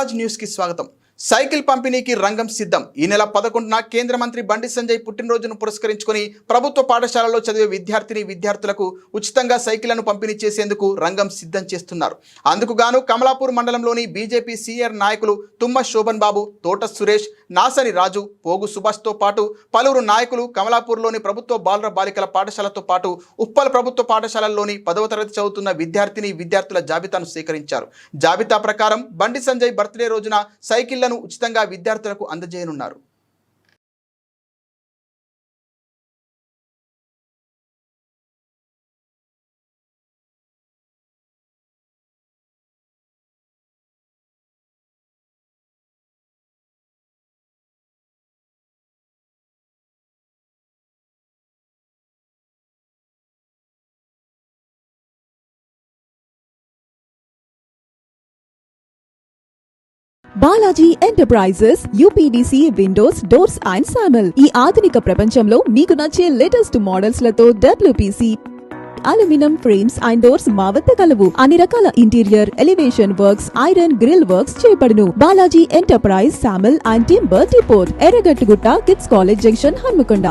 Swaraj news కి స్వాగతం. Cycle పంపిణీకి రంగం సిద్ధం. ఈ నెల 11న కేంద్ర మంత్రి బండి సంజయ్ పుట్టినరోజును పురస్కరించుకొని ప్రభుత్వ పాఠశాలలో చదివే విద్యార్థులకు ఉచితంగా సైకిళ్లను పంపిణీ చేసేందుకు రంగం సిద్ధం చేస్తున్నారు. అందుకు గాను కమలాపూర్ మండలంలోని బీజేపీ సీనియర్ నాయకులు తుమ్మ శోభన్ బాబు, తోట సురేష్, నాసని రాజు, పోగు సుభాష్తో పాటు పలువురు నాయకులు కమలాపూర్లోని ప్రభుత్వ బాలుర బాలికల పాఠశాలతో పాటు ఉప్పల్ ప్రభుత్వ పాఠశాలల్లోని 10వ తరగతి చదువుతున్న విద్యార్థుల జాబితాను సేకరించారు. జాబితా ప్రకారం బండి సంజయ్ బర్త్డే రోజున సైకిళ్లను ఉచితంగా విద్యార్థులకు అందజేయనున్నారు. Balaji enterprises UPDC windows doors and sawmill. ఈ ఆధునిక ప్రపంచంలో మీకు నచ్చే లేటెస్ట్ మోడల్స్ లతో WPC aluminium frames and doors మా వద్ద కలవు. అన్ని రకాల interior, elevation works, iron grill works చేయబడును. Balaji enterprise, sawmill and timber depot, Erragattugutta, kids college junction, Hanamkonda.